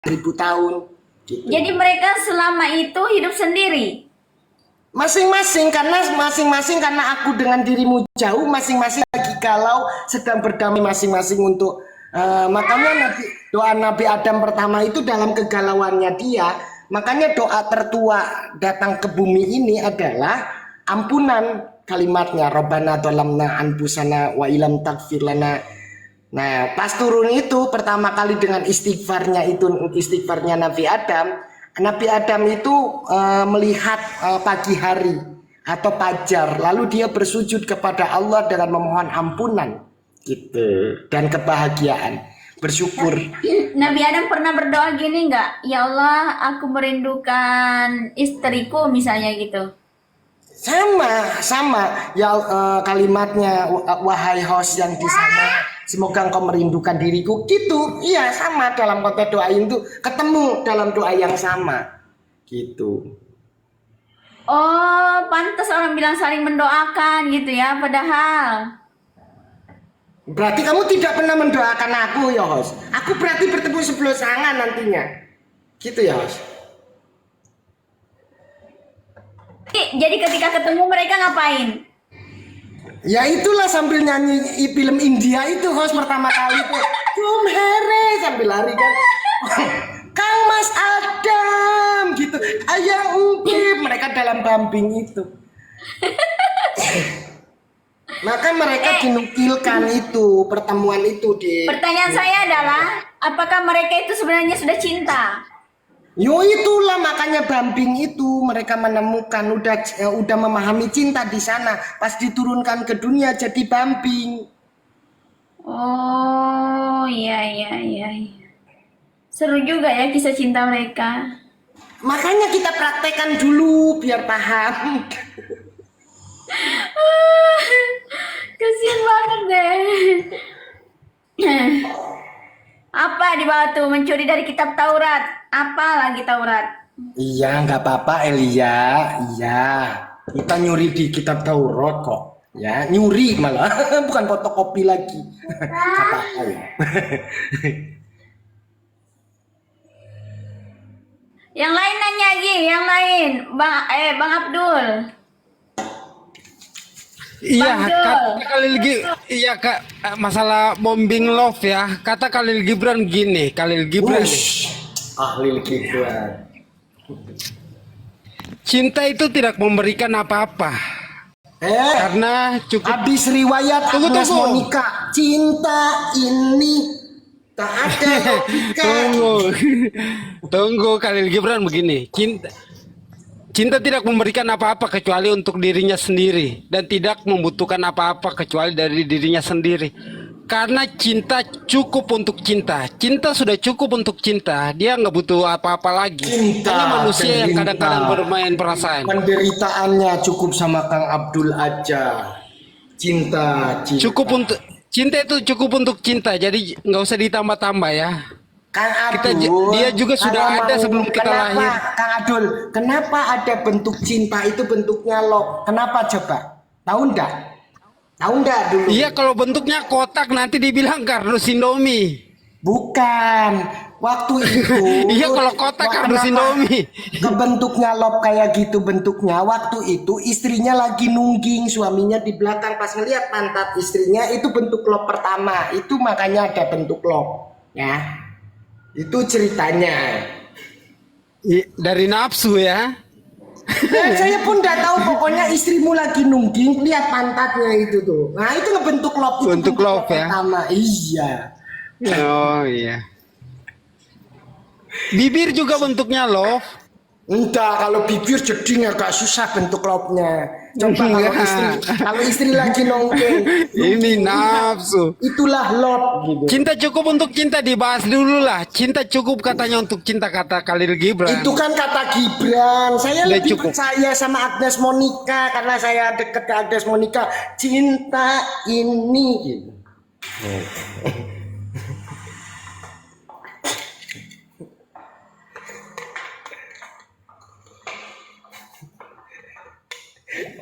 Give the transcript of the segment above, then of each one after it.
ribu tahun. Gitu. Jadi mereka selama itu hidup sendiri. Masing-masing karena aku dengan dirimu jauh, masing-masing lagi galau, sedang berdamai masing-masing untuk makanya doa Nabi Adam pertama itu dalam kegalauannya dia, makanya doa tertua datang ke bumi ini adalah ampunan, kalimatnya Rabbana dzalamna anfusana wa ilam taghfir lana. Nah, pas turun itu pertama kali dengan istighfarnya Nabi Adam. Nabi Adam itu melihat pagi hari atau fajar, lalu dia bersujud kepada Allah dengan memohon ampunan, gitu, dan kebahagiaan, bersyukur. Nabi Adam pernah berdoa gini nggak? Ya Allah, aku merindukan istriku misalnya gitu. Sama ya, kalimatnya wahai host yang di sana, semoga engkau merindukan diriku, gitu. Iya, sama dalam konteks doa itu, ketemu dalam doa yang sama, gitu. Oh, pantas orang bilang saling mendoakan gitu ya, padahal. Berarti kamu tidak pernah mendoakan aku ya host. Aku berarti bertemu sebelah tangan nantinya, gitu ya host. Jadi ketika ketemu mereka ngapain? Ya itulah sambil nyanyi film India itu host pertama kali tuh. Kumhere sambil lari kan. Kang Mas Adam gitu. Ayang Upip, mereka dalam bumping itu. Maka mereka dinukilkan itu pertemuan itu di. Pertanyaan saya adalah, apakah mereka itu sebenarnya sudah cinta? Yo itulah makanya bumping itu, mereka menemukan udah memahami cinta di sana, pas diturunkan ke dunia jadi bumping. Oh, iya. Seru juga ya kisah cinta mereka. Makanya kita praktekkan dulu biar paham. Kasian banget deh. Apa di bawah tuh? Mencuri dari kitab Taurat. Apa lagi Taurat? Iya, nggak apa-apa Elia. Iya, kita nyuri di kitab Taurat kok. Ya, nyuri malah, bukan fotokopi lagi. Kata saya. Yang lain nanya lagi, yang lain. Bang Abdul. Iya, Bang kata Jul. Khalil iya Kak, masalah bombing love ya. Kata Khalil Gibran gini, Khalil Gibran, Wush, ahli Gibran. cinta itu tidak memberikan apa-apa karena cukup. Habis riwayat Tunggu, Agnes tunggu. Monica, cinta ini tak ada logika. Tunggu Khalil Gibran begini, cinta tidak memberikan apa-apa kecuali untuk dirinya sendiri dan tidak membutuhkan apa-apa kecuali dari dirinya sendiri. Karena cinta cukup untuk cinta, cinta sudah cukup untuk cinta, dia nggak butuh apa-apa lagi. Cinta, Hanya manusia yang cinta. kadang-kadang bermain perasaan. Penderitaannya cukup sama Kang Abdul aja. Cinta. Cinta itu cukup untuk cinta, jadi nggak usah ditambah-tambah ya. Kang Abdul, Dia juga sudah ada sebelum kita lahir. Kang Abdul, kenapa ada bentuk cinta itu bentuknya love? Kenapa coba? Tahu ndak? Tahu ndak dulu? Iya, kalau bentuknya kotak nanti dibilang kardus Indomie. Bukan. Waktu itu. Iya, kalau kotak kardus Indomie. Kebentuknya love kayak gitu bentuknya. Waktu itu istrinya lagi nungging, suaminya di belakang, pas ngeliat pantat istrinya itu bentuk love pertama. Itu makanya ada bentuk love. Ya. Itu ceritanya. Dari nafsu ya. Dan saya pun nggak tahu, pokoknya istrimu lagi nungging, lihat pantatnya itu tuh. Nah itu ngebentuk love, itu Bentuk love ya. pertama. Iya. Oh iya. Bibir juga bentuknya love. Enggak, kalau bibir jadi agak susah bentuk love-nya. Coba kalau istri lagi nongkrong, Ini nafsu. itulah love gitu. Cinta cukup untuk cinta, dibahas dulu lah. Cinta cukup katanya untuk cinta, kata Khalil Gibran. Itu kan kata Gibran. Saya Udah lebih cukup. percaya sama Agnes Monica karena saya deket ke Agnes Monica. Cinta ini gitu.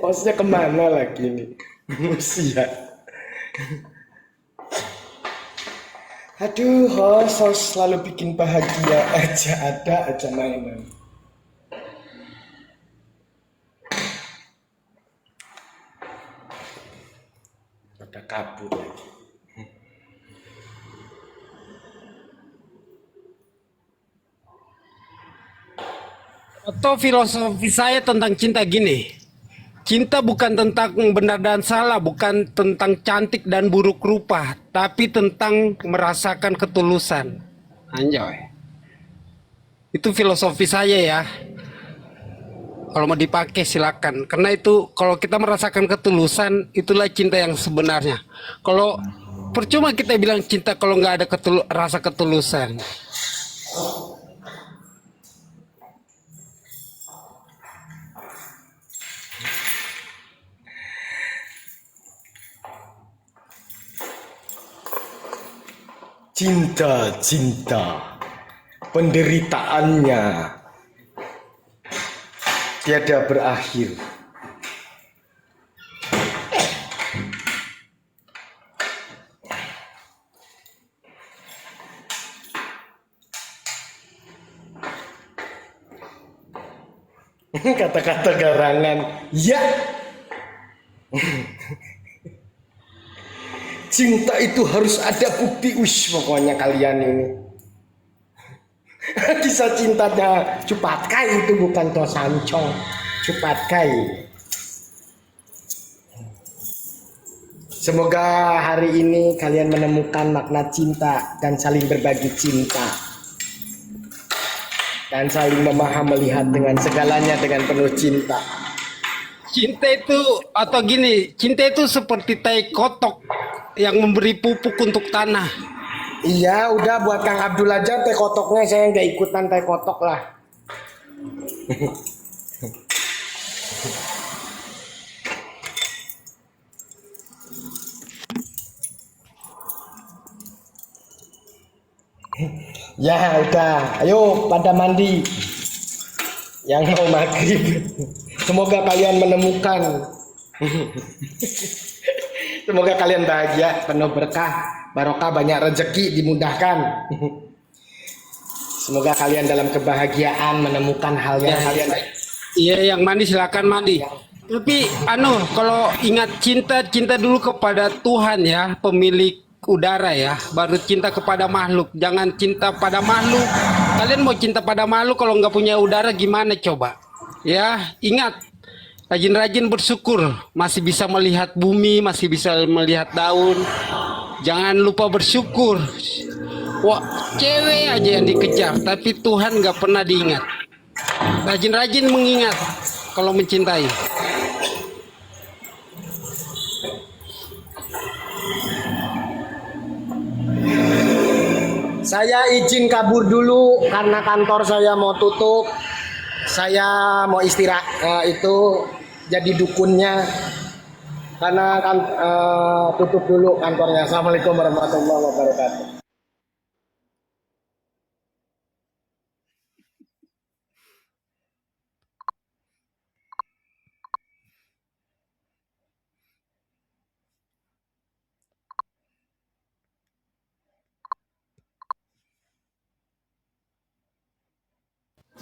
Hostnya kemana lagi nih? Manusia. Aduh, host selalu bikin bahagia aja, ada aja mainan. Pada kabur lagi. Atau filosofi saya tentang cinta gini. Cinta bukan tentang benar dan salah, bukan tentang cantik dan buruk rupa, tapi tentang merasakan ketulusan. Anjoy. Itu filosofi saya ya. Kalau mau dipakai silakan. Karena itu kalau kita merasakan ketulusan, itulah cinta yang sebenarnya. Kalau percuma kita bilang cinta kalau nggak ada rasa ketulusan. Cinta, penderitaannya tiada berakhir. Kata-kata garangan, ya. Cinta itu harus ada bukti, pokoknya kalian ini. Kisah cintanya Cupatkai itu bukan Tosancong, Cupatkai. Semoga hari ini kalian menemukan makna cinta dan saling berbagi cinta. Dan saling memahami, melihat dengan segalanya dengan penuh cinta. Cinta itu atau gini, cinta itu seperti tai kotok yang memberi pupuk untuk tanah. Iya, udah buat Kang Abdul aja teh kotoknya, saya nggak ikutan teh kotok lah. Ya udah, ayo pada mandi. Yang mau maghrib, semoga kalian menemukan. Semoga kalian bahagia, penuh berkah, barokah, banyak rezeki, dimudahkan. Semoga kalian dalam kebahagiaan menemukan hal yang kalian. Iya, yang mandi silakan mandi. Tapi kalau ingat cinta dulu kepada Tuhan ya, pemilik udara ya, baru cinta kepada makhluk. Jangan cinta pada makhluk. Kalian mau cinta pada makhluk kalau nggak punya udara gimana coba? Ya, ingat, rajin-rajin bersyukur, masih bisa melihat bumi, masih bisa melihat daun. Jangan lupa bersyukur. Wah, cewek aja yang dikejar, tapi Tuhan nggak pernah diingat. Rajin-rajin mengingat kalau mencintai. Saya izin kabur dulu karena kantor saya mau tutup. Saya mau istirahat itu jadi dukunnya karena kan tutup dulu kantornya. Assalamualaikum warahmatullahi wabarakatuh.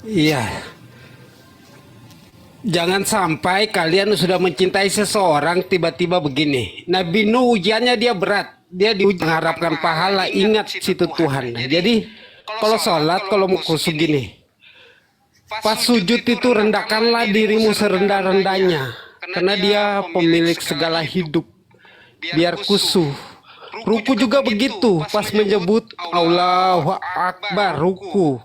Iya. Jangan sampai kalian sudah mencintai seseorang tiba-tiba begini. Nabi Nuh ujiannya dia berat. Dia diuji mengharapkan pahala, ingat situ Tuhan. Jadi kalau sholat, kalau mau khusyuk gini. Pas sujud itu rendahkanlah dirimu serendah-rendahnya. Karena dia pemilik segala hidup. Biar khusyuk. Ruku juga begitu. Pas menyebut Allahu Akbar, ruku.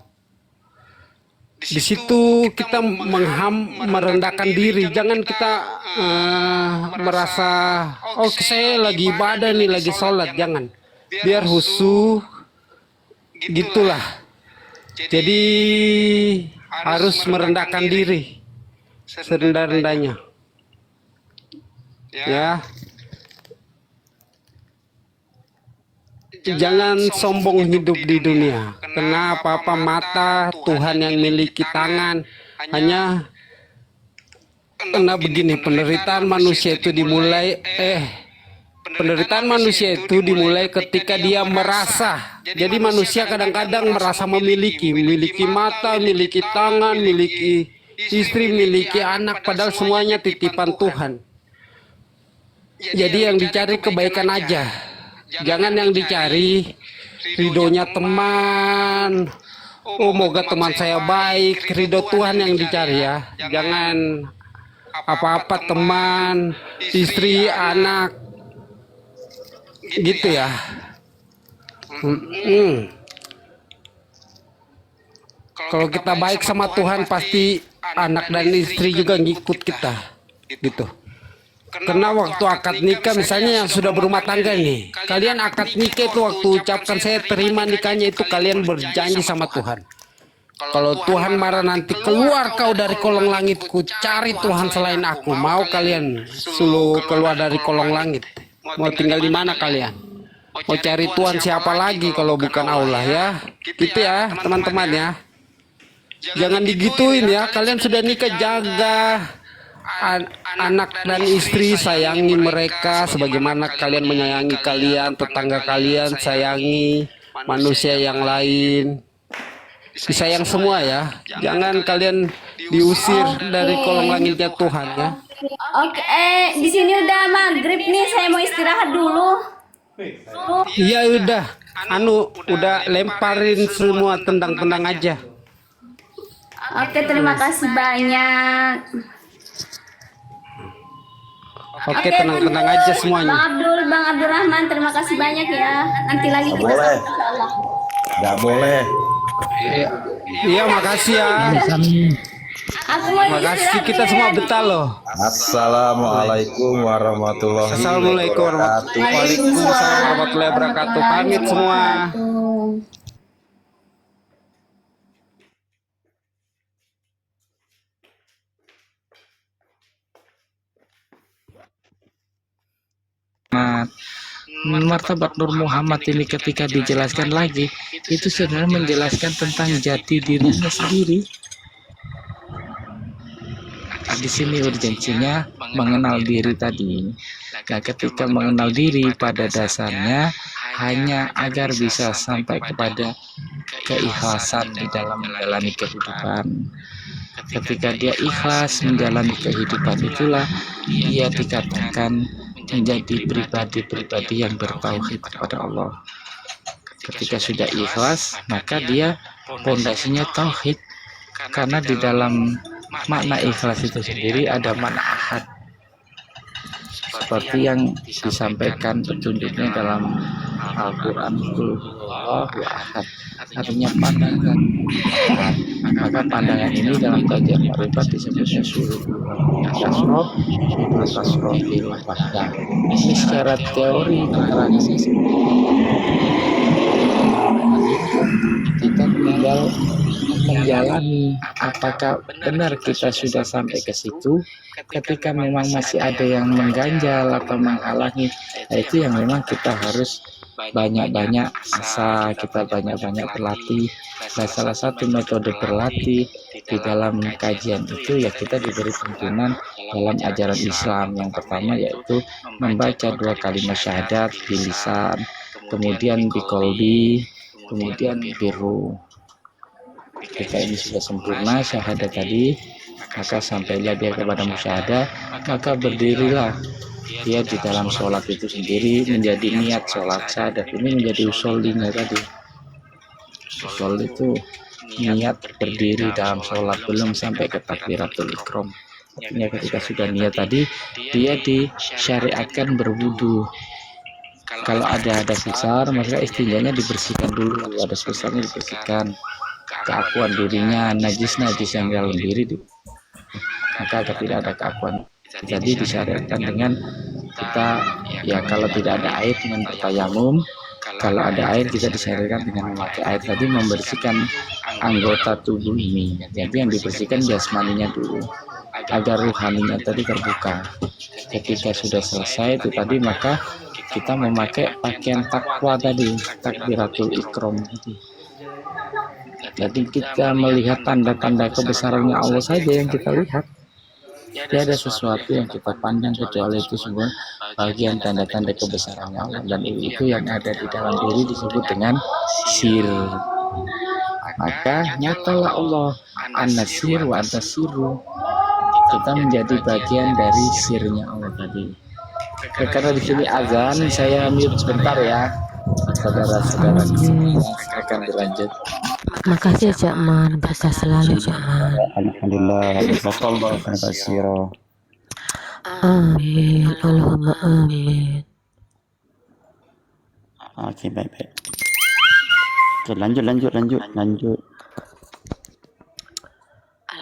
Di situ kita merendahkan diri. Jangan kita merasa saya lagi ibadah nih, lagi sholat. Jangan. Biar khusyuk, gitulah. Jadi harus merendahkan diri serendah-rendahnya. Ya. Jangan sombong hidup di dunia. Karena apa-apa mata Tuhan yang miliki tangan. Hanya karena begini, penderitaan manusia itu dimulai Penderitaan manusia itu dimulai ketika dia merasa. Jadi manusia kadang-kadang merasa memiliki mata, memiliki tangan, memiliki istri, memiliki anak, padahal semuanya titipan Tuhan. Jadi yang dicari kebaikan aja. Jangan yang dicari ridhonya teman. Oh, moga teman saya baik. Ridho Tuhan yang dicari ya. Jangan apa-apa teman, istri, anak. Gitu ya. Kalau kita baik sama Tuhan, pasti anak dan istri juga ngikut kita. Gitu. Karena waktu akad nikah misalnya yang sudah berumah tangga nih, kalian akad nikah itu waktu ucapkan saya terima nikahnya itu kalian berjanji sama Tuhan. Kalau Tuhan marah nanti, keluar kau dari kolong langitku, cari Tuhan selain aku. Mau kalian suruh keluar dari kolong langit? Mau tinggal di mana kalian? Mau cari Tuhan siapa lagi kalau bukan Allah ya? Gitu ya teman-teman ya. Jangan digituin ya, kalian sudah nikah, jaga anak dan istri, sayangi mereka sebagaimana kalian menyayangi kalian, tetangga kalian, sayangi manusia yang lain. Disayang semua ya. Jangan kalian diusir dari kolong langitnya Tuhan ya. Oke, di sini udah maghrib nih, saya mau istirahat dulu. Iya udah, udah lemparin semua, tendang-tendang aja. Oke, terima kasih banyak. Oke, tenang-tenang aja semuanya. Bang Abdurrahman, terima kasih banyak ya. Nanti lagi kita boleh. sambung, insyaallah. Nggak boleh. Iya, makasih ya. Aku mau Makasih, istirahat kita nih. semua betah loh. Assalamualaikum warahmatullahi Assalamualaikum warahmatullahi wabarakatuh. Pamit semua. Martabat Nur Muhammad ini ketika dijelaskan lagi, itu sebenarnya menjelaskan tentang jati dirinya sendiri. Di sini urgensinya mengenal diri tadi. Nah, ketika mengenal diri pada dasarnya hanya agar bisa sampai kepada keikhlasan di dalam menjalani kehidupan. Ketika dia ikhlas menjalani kehidupan, itulah dia dikatakan menjadi pribadi-pribadi yang bertauhid kepada Allah. Ketika sudah ikhlas, maka dia pondasinya tauhid. Karena di dalam makna ikhlas itu sendiri ada makna ahad. Seperti yang disampaikan petunjuknya dalam Al-Quran, Allahu ahad, artinya pandangan. Maka pandangan ini dalam kajian Ma'rifat disebutnya tasrofil wahdah. Ini secara teori keterangannya kita tinggal menjalani. Apakah benar kita sudah sampai ke situ? Ketika memang masih ada yang mengganjal atau menghalangi, itu yang memang kita harus banyak-banyak asa, kita banyak-banyak berlatih. Nah, salah satu metode berlatih di dalam kajian itu ya kita diberi tuntunan dalam ajaran Islam. Yang pertama yaitu membaca 2 kalimat syahadat di lisan, kemudian di qalbi, kemudian biru. Ketika ini sudah sempurna syahadat tadi, maka sampailah dia kepada musyahadah, maka berdirilah dia di dalam sholat itu sendiri, menjadi niat sholat. Syahadat ini menjadi usulinya tadi. Usul itu niat berdiri dalam sholat, belum sampai ke takbiratul ikram. Artinya ketika sudah niat tadi, dia disyariatkan berwudu. Kalau ada hadas besar, maka istinjanya dibersihkan dulu. Hadas besarnya dibersihkan, keakuan dirinya, najis-najis yang dalam diri, maka tidak ada keakuan. Jadi disyariatkan dengan kita, ya kalau tidak ada air dengan bertayamum, kalau ada air kita disyariatkan dengan memakai air tadi, membersihkan anggota tubuh ini. Jadi yang dibersihkan jasmaninya dulu, agar ruhaninya tadi terbuka. Ketika sudah selesai itu tadi, maka kita memakai pakaian takwa tadi, takbiratul ikram tadi. Jadi kita melihat tanda-tanda kebesarannya Allah saja yang kita lihat. Tiada sesuatu yang kita pandang kecuali itu semua bagian tanda-tanda kebesaran Allah, dan itu yang ada di dalam diri disebut dengan sir. Maka nyatalah Allah an-nasir wa antasiru. Kita menjadi bagian dari sirnya Allah tadi. Karena di sini azan, saya mute sebentar ya. Saudara-saudara akan berlanjut. Makasih Cak Man, berkah selalu Cak Man. Alhamdulillah, jazakallah khairan katsira. Amin, Allahumma amin. Oke, baik. Oke, lanjut.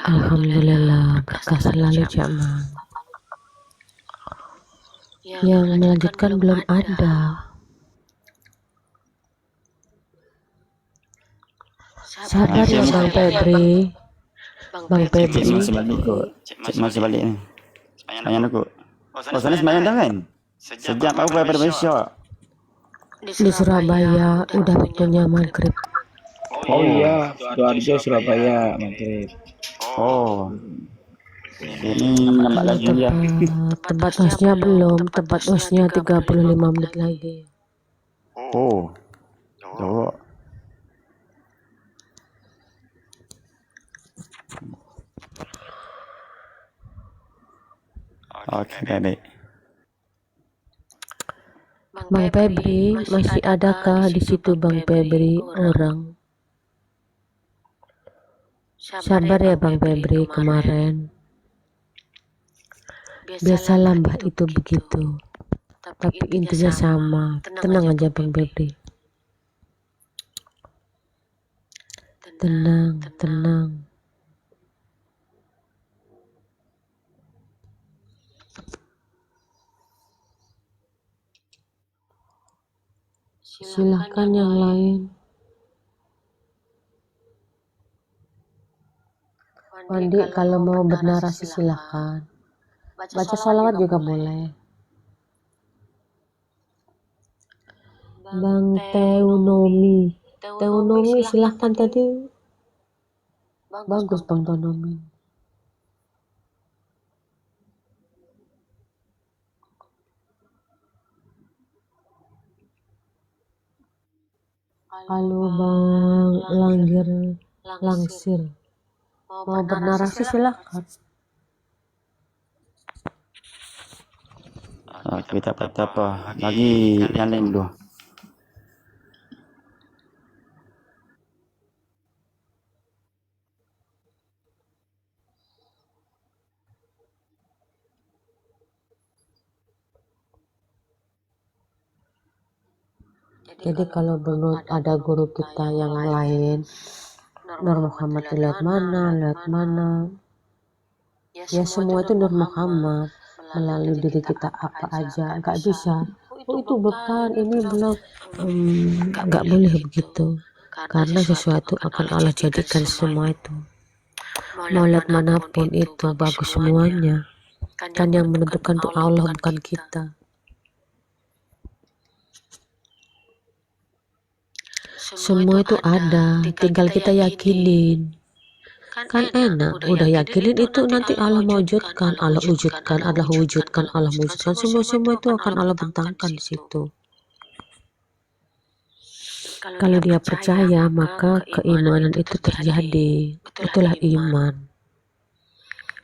Alhamdulillah, berkah selalu Cak Man. Yang melanjutkan belum ada. Sabar ya Bang Febri. Bang Febri. Masih balik ni. Semayang aku. Oh, sana semayang dah kan? Sejak aku pada besok. Di Surabaya udah waktunya maghrib. Oh iya, Sidoarjo Surabaya maghrib. Oh. Ini lambat lagi ya. Tempat hostnya belum, tempat hostnya 35 menit lagi. Oh. Jauh. Oke, baik. Bang Febri, masih adakah di situ Bang Febri orang? Sabar ya Bang Febri kemarin. Biasalah Mbah itu begitu. Tapi intinya sama. Tenang aja Bang Febri. Tenang. Silahkan yang lain. Wandi kalau mau bernarasi silahkan. Baca sholawat juga boleh. Bang Teonomi silahkan tadi. Bagus Bang Teonomi. Kalau Bang Langsir mau bernarasi silahkan. Kita apa? Bagi yang lain dulu. Jadi kalau menurut ada guru kita yang lain, Nur Muhammad lihat mana, ya semua itu Nur Muhammad melalui diri kita apa aja, nggak bisa. Oh itu bukan, ini belum, nggak boleh begitu. Karena sesuatu akan Allah jadikan semua itu. Mau lihat manapun itu bagus semuanya. Kan yang menentukan itu Allah bukan kita. Semua itu ada, tinggal kita yakinin. Kan enak, udah yakinin itu nanti Allah mewujudkan, Allah wujudkan, semua itu akan Allah bentangkan di situ. Kalau dia percaya, maka keimanan itu terjadi. Itulah iman.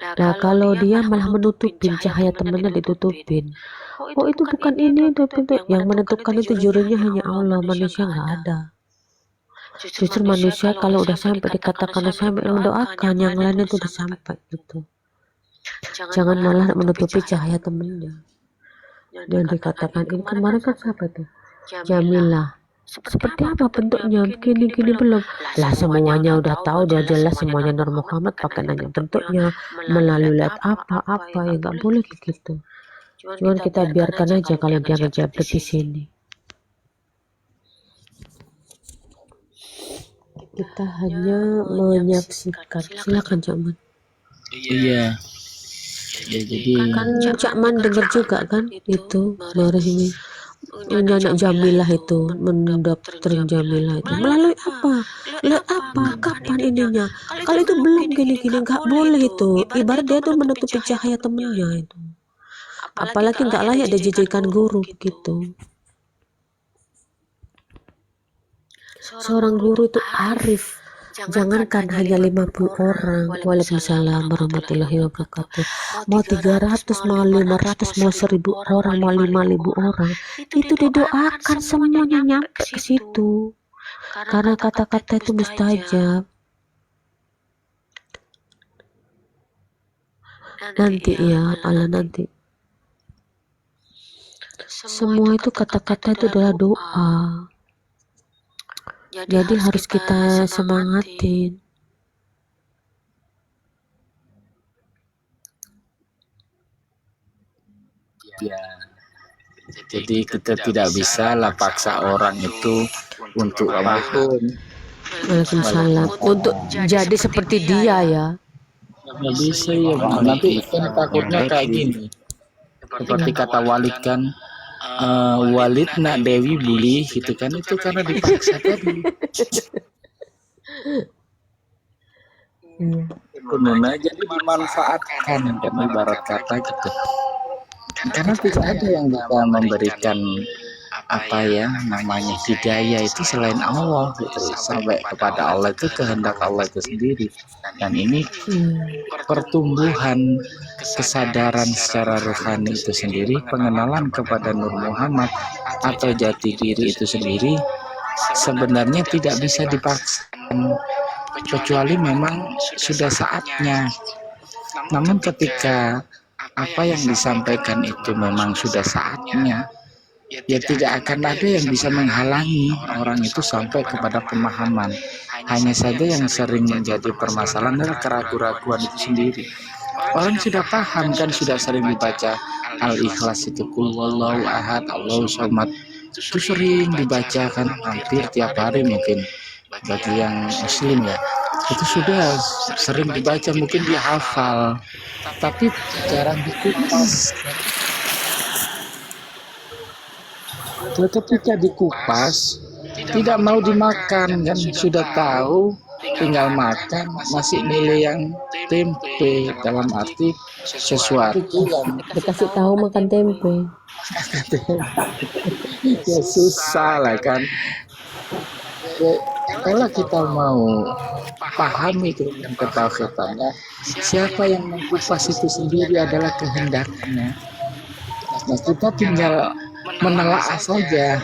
Nah, kalau dia malah menutupin cahaya temannya ditutupin. Oh itu bukan ini, tapi itu yang menentukan itu jurinya hanya Allah, manusia nggak ada. Justru manusia kalau udah sampai dikatakan sampai mendoakan, yang lain itu udah sampai gitu. Jangan malah menutupi cahaya temennya. Dan dikatakan ini kemarin kan siapa tuh? Jamilah. Seperti apa bentuknya? Gini belum. Lah semuanya udah tahu, udah jelas semuanya Nur Muhammad, pakai nanya bentuknya melalui lihat apa ya nggak boleh begitu. Cuman kita biarkan aja kalau dia ngejabret di sini. Kita hanya menyaksikan. Silakan Cak Man. Iya. Ya, jadi Kan Cak Man dengar juga kan itu baru ini. ini anak Jamilah itu mendaftarin Jamilah itu melalui apa? Lihat apa? Kapan ininya? Kalau itu belum gini-gini nggak boleh itu. Ibarat dia tuh menutupi cahaya temennya itu. Apalagi nggak layak dijadikan guru begitu. Seorang guru itu arif. Jangankan hanya 50 orang. Waalaikumsalam warahmatullahi wabarakatuh. Mau 300, mau 500, mau 1000 orang, mau 5.000 orang. Itu didoakan semuanya nyampe ke situ. Karena kata-kata itu mustajab. Nanti ya, Allah nanti. Semua itu kata-kata itu adalah doa. Jadi harus kita semangatin. Ya, jadi kita tidak bisa lah paksa orang itu untuk apapun. Waalaikumsalam. Untuk jadi seperti dia ya. Nggak bisa ya Pak. Nanti kan takutnya kayak gini. Seperti kata Walid kan, Walid nak Dewi bully gitu kan, itu karena dipaksa tadi. Benar, jadi dimanfaatkan dan ibarat kata gitu. Karena tidak ada yang bisa memberikan apa ya namanya hidayah itu selain Allah gitu. Sampai kepada Allah itu kehendak Allah itu sendiri. Dan ini pertumbuhan kesadaran secara rohani itu sendiri, pengenalan kepada Nur Muhammad atau jati diri itu sendiri sebenarnya tidak bisa dipaksa, kecuali memang sudah saatnya. Namun ketika apa yang disampaikan itu memang sudah saatnya, ya tidak akan ada yang bisa menghalangi orang itu sampai kepada pemahaman. Hanya saja yang sering menjadi permasalahan adalah keraguan-keraguan itu sendiri. Orang sudah paham kan, sudah sering dibaca Al-Ikhlas itu, Qul huwallahu ahad, Allahu samad. Itu sering dibaca kan, hampir tiap hari mungkin bagi yang muslim ya. Itu sudah sering dibaca, mungkin dia hafal, tapi jarang dikupas. Ketika dikupas tidak mau dimakan kan, sudah tahu tinggal makan nasi nilai yang tempe, dalam arti sesuatu yang Dikasih tahu makan tempe. ya susah lah kan. Kalau kita mau pahami tentang ketauhidannya, siapa yang mengkupas itu sendiri adalah kehendaknya. Nah, kita tinggal menelaah saja,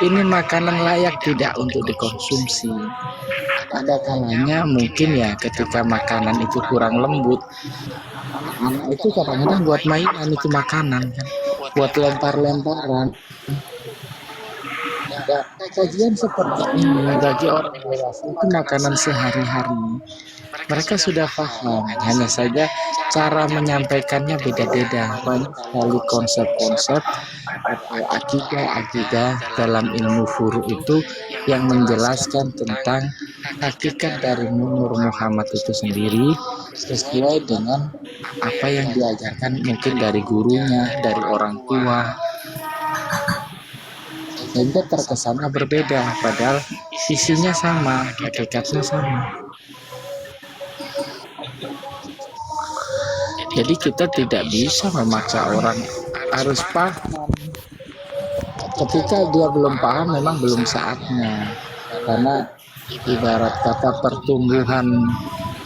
ini makanan layak tidak untuk dikonsumsi. Ada kalanya mungkin ya ketika makanan itu kurang lembut, anak itu kadang-kadang buat mainan itu makanan kan, buat lempar-lemparan. Ya, kajian seperti ini bagi orang dewasa itu makanan sehari-hari. Mereka sudah paham, hanya saja cara menyampaikannya beda-beda. Banyak sekali konsep-konsep atau akidah dalam ilmu furu itu yang menjelaskan tentang hakikat dari Nur Muhammad itu sendiri sesuai dengan apa yang diajarkan mungkin dari gurunya, dari orang tua. Sehingga terkesannya berbeda, padahal isinya sama, hakikatnya sama. Jadi kita tidak bisa memaksa orang harus paham. Ketika dia belum paham memang belum saatnya. Karena ibarat kata pertumbuhan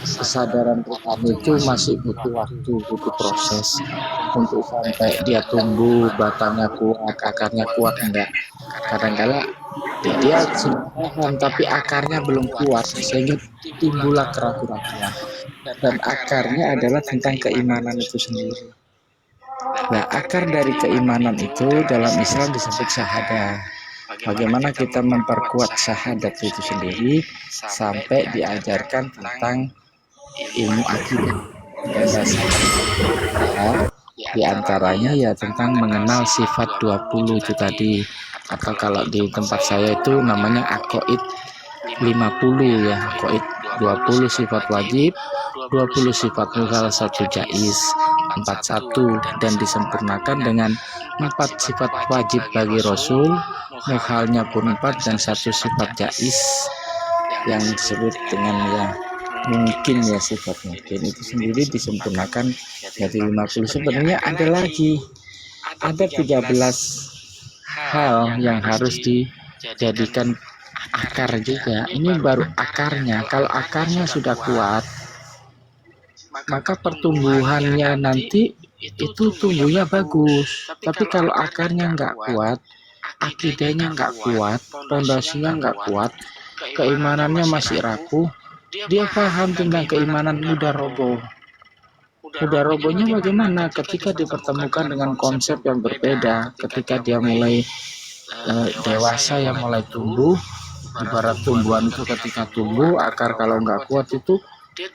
kesadaran rohani itu masih butuh waktu, butuh proses untuk sampai dia tumbuh, batangnya kuat, akarnya kuat enggak. Kadang-kala dia sudah paham tapi akarnya belum kuat sehingga timbullah keraguan-keraguan. Dan akarnya adalah tentang keimanan itu sendiri. Nah, akar dari keimanan itu dalam Islam disebut syahadah. Bagaimana kita memperkuat syahadat itu sendiri sampai diajarkan tentang ilmu akidah dan dasar. Di antaranya ya tentang mengenal sifat 20 itu tadi, atau kalau di tempat saya itu namanya aqaid 50 ya, aqaid 20 sifat wajib, 20 sifat mukhalaf, 1 jaiz, 41, dan disempurnakan dengan 4 sifat wajib bagi Rasul, mukhalnya pun 4, dan 1 sifat jaiz yang disebut dengan ya mungkin ya, sifat mungkin itu sendiri disempurnakan jadi 50. Sebenarnya ada 13 hal yang harus dijadikan akar juga. Ini baru akarnya. Kalau akarnya sudah kuat, maka pertumbuhannya nanti itu tumbuhnya bagus. Tapi kalau akarnya nggak kuat, akidahnya nggak kuat, fondasinya nggak kuat, keimanannya masih rapuh, dia paham tentang keimanan mudah roboh. Mudah robohnya bagaimana? Ketika dipertemukan dengan konsep yang berbeda, ketika dia mulai dewasa, yang mulai tumbuh, ibarat tumbuhan itu ketika tumbuh, akar kalau nggak kuat itu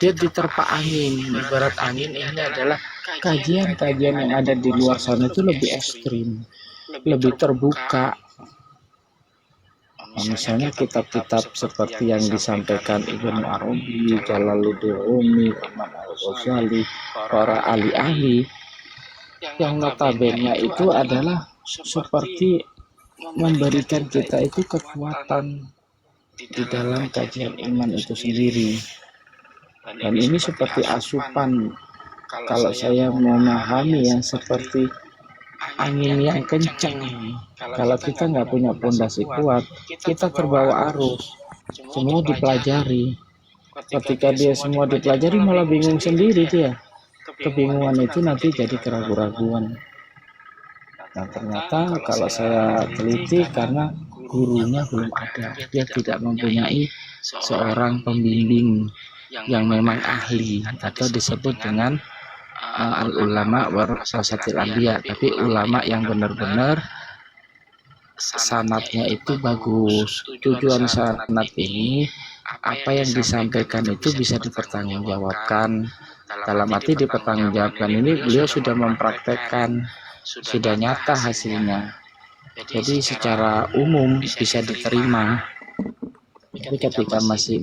dia diterpa angin. Ibarat angin ini adalah kajian-kajian yang ada di luar sana itu lebih ekstrim, lebih terbuka. Misalnya kitab-kitab seperti yang disampaikan Ibnu Arabi, Jalaluddin Rumi, Imam Al-Ghazali, para ahli-ahli yang notabene itu adalah seperti memberikan kita itu kekuatan di dalam kajian iman itu sendiri. Dan ini seperti asupan, kalau saya memahami yang seperti angin yang kencang. Kalau kita nggak punya pondasi kuat, kita terbawa arus. Semua dipelajari. Ketika dia semua dipelajari malah bingung sendiri dia. Kebingungan itu nanti jadi keraguan-raguan. Nah ternyata kalau saya teliti karena gurunya belum ada, dia tidak mempunyai seorang pembimbing yang memang ahli atau disebut dengan al-ulama warasatil anbiya, tapi ulama yang benar-benar sanadnya itu bagus. Tujuan sanad ini apa yang disampaikan itu bisa dipertanggungjawabkan. Dalam arti dipertanggungjawabkan ini beliau sudah mempraktekkan, sudah nyata hasilnya. Jadi secara umum bisa diterima. Tapi ketika masih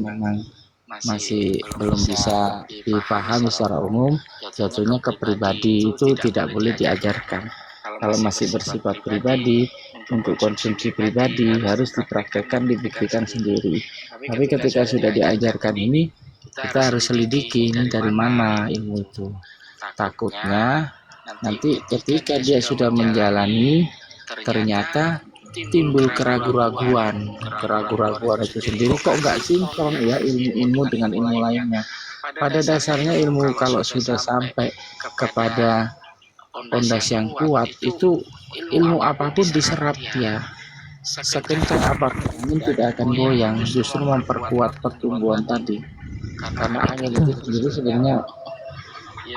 belum bisa dipahami secara umum, jatuhnya ke pribadi itu tidak boleh diajarkan. Kalau masih bersifat pribadi, untuk konsumsi pribadi harus dipraktekkan, dibuktikan sendiri. Tapi ketika sudah diajarkan ini, kita harus selidiki ini dari mana ilmu itu. Takutnya nanti ketika dia sudah menjalani, ternyata timbul keraguan-raguan itu sendiri, kok nggak sinkron ya ilmu dengan ilmu lainnya. Pada dasarnya ilmu kalau sudah sampai kepada pondasi yang kuat, itu ilmu apapun diserap dia, sekencang apapun angin tidak akan goyang, justru memperkuat pertumbuhan tadi. Karena angin itu sendiri sebenarnya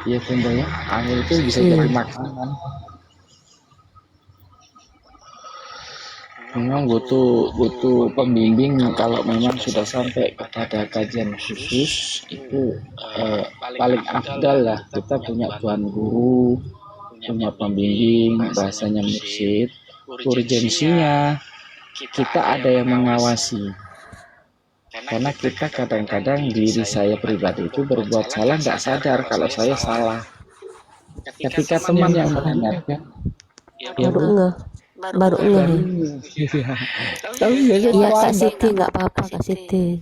ya Bunda ya, angin itu bisa jadi makanan. Memang butuh pembimbing. Kalau memang sudah sampai kepada kajian khusus itu paling afdal lah kita punya tuan guru, punya pembimbing, bahasanya mursyid. Urgensinya kita ada yang mengawasi, karena kita kadang-kadang diri saya pribadi itu berbuat salah nggak sadar kalau saya salah. Ketika teman yang mengingatkan, ya baru ngeh. Iya Kak Siti, nggak apa-apa Kak Siti.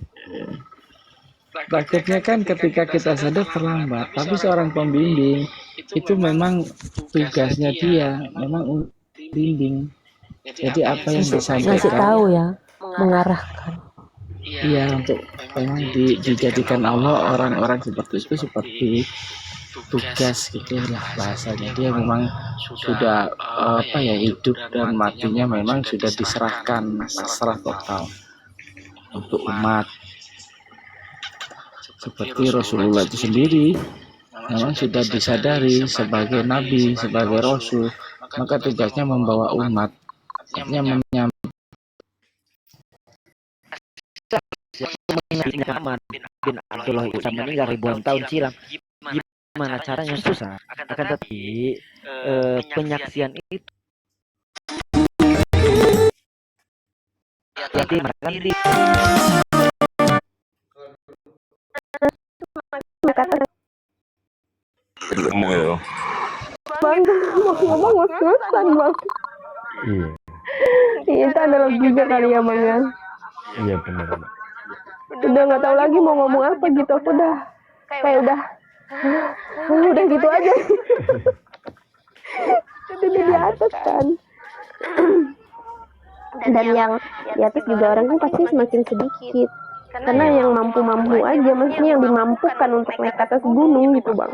Takutnya kan ketika kita sadar terlambat. Tapi seorang pembimbing itu memang tugasnya dia memang bimbing. Jadi apa yang disampaikan Ngasih tahu ya, mengarahkan. Iya, untuk memang dijadikan Allah orang-orang seperti itu seperti tugas gitu lah bahasanya. Dia memang sudah hidup dan matinya memang sudah diserahkan, pasrah total untuk umat. Seperti Rasulullah itu sendiri memang sudah disadari sebagai nabi, sebagai rasul, maka tugasnya membawa umat, artinya Muhammad bin Abdullah itu meninggal ribuan tahun silam. Gimana caranya? Susah. Akan tetapi penyaksian itu berarti kata ngomong itu. bang mau ngomong ngos-ngosan bang. Iya, Iya itu adalah juga kali ya bang ya. iya benar. Udah nggak tahu lagi mau ngomong apa gitu. Aku udah kayak udah gitu aja. Udah di atas kan. Dan yang di atas juga orangnya pasti semakin sedikit. Karena yang mampu-mampu aja, maksudnya yang dimampukan untuk naik ke atas gunung gitu bang.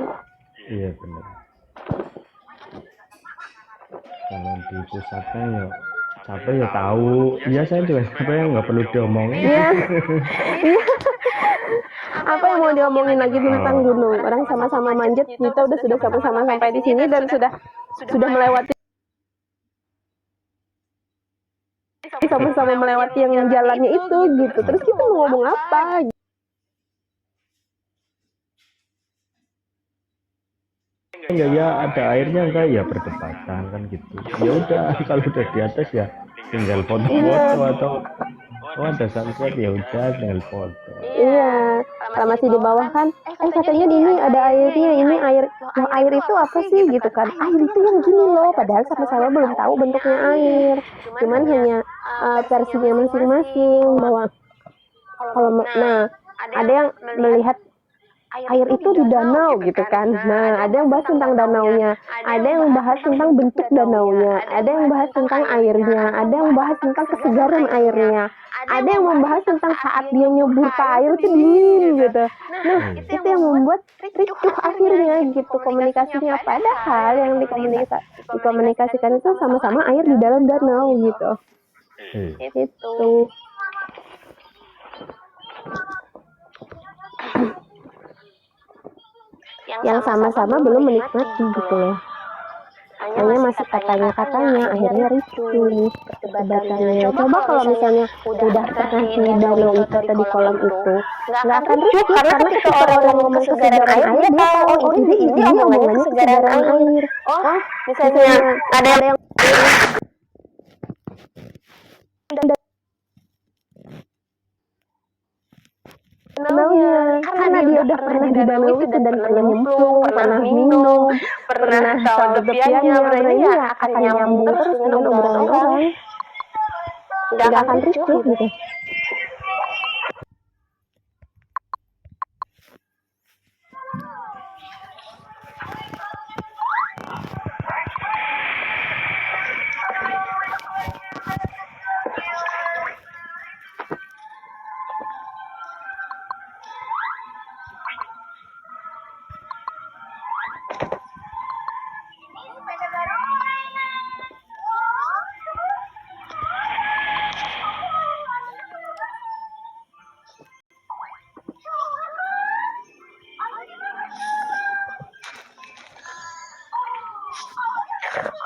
Iya benar. Kalau di pusatnya ya capek ya tahu. Iya saya juga capek ya nggak perlu diomongin. Iya. Apa yang mau diomongin lagi tentang gunung? Orang sama-sama manjat, kita sudah sama-sama sampai di sini dan sudah melewati sama-sama melewati yang jalannya itu gitu. Terus kita mau ngomong apa? Enggak ya ada airnya enggak ya perdebatan kan gitu. Ya udah kalau udah di atas ya tinggal foto-foto atau ada sunset ya udah tinggal foto. Iya, kalau masih di bawah kan, katanya di ini ada airnya, ini air, loh, air itu apa sih gitu kan? Air itu yang gini loh, padahal sama-sama belum tahu bentuknya air, cuman hanya versinya masing-masing bahwa nah ada yang melihat air itu di danau gitu kan. Nah, ada yang bahas tentang danaunya, ada yang bahas tentang bentuk danaunya, ada yang bahas tentang airnya, ada yang bahas tentang kesegaran airnya, ada yang membahas tentang saat dia nyebur ke air itu dingin gitu. Nah, itu yang membuat ricuh akhirnya gitu komunikasinya. Padahal yang dikomunikasikan itu sama-sama air di dalam danau gitu. Itu. Yang sama-sama belum menikmati gitu loh. Hanya masih katanya akhirnya ricuh perdebatannya. Coba kalau misalnya udah pernah di danau itu atau di kolam itu, nggak akan ricuh karena ketika orang ngomong kesegaran air dia tahu oh ini omongannya kesegaran air. Oh misalnya ada yang danaunya karena dia udah pernah di danau itu dan pernah nyemplung, pernah minum, pernah tahu tepiannya, berarti ya akan nyambung terus dengan obrolan orang, nggak akan ricuh gitu.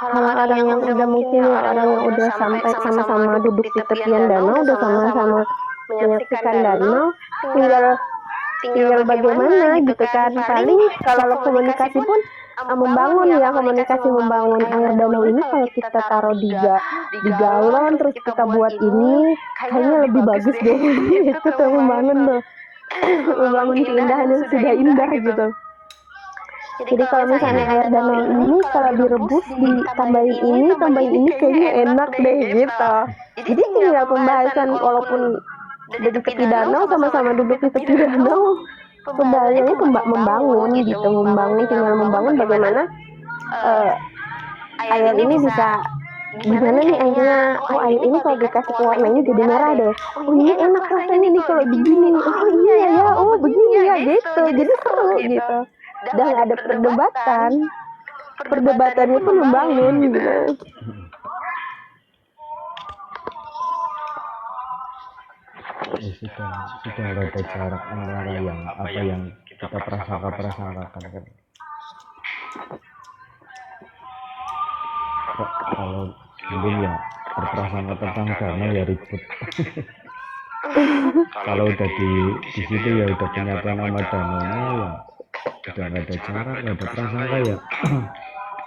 Orang-orang yang udah mungkin ya orang yang udah sampai sama-sama duduk di tepian danau, udah sama-sama menyaksikan danau, tinggal bagaimana gitu kan. Paling kalau komunikasi pun membangun ya, komunikasi membangun air danau ini kalau kita taruh di galon terus kita buat ini kayaknya lebih bagus deh. Itu tuh membangun tuh membangun keindahan yang sudah indah gitu. Jadi kalau misalnya air danau ini kalau direbus ditambahin ini kayaknya enak deh gitu. Jadi tinggal pembahasan walaupun udah di tepi danau sama-sama duduk di tepi danau, pembahasannya membangun gitu, tinggal membangun bagaimana air ini bisa gimana nih airnya. Oh air ini kalau dikasih pewarna ini jadi merah deh. Oh ini enak rasanya nih kalau begini. Oh iya ya, oh begini ya gitu. Jadi seru gitu. Dan ada perdebatannya pun membangun gitu. Ya, sudah ada jarak antara yang apa yang kita prasangka-prasangkakan kan. Kalau mungkin ya berprasangka tentang danau ya ribut. Kalau udah di situ ya udah penyataan nama danaunya ya udah nggak ada jarak, nggak ada prasangka ya.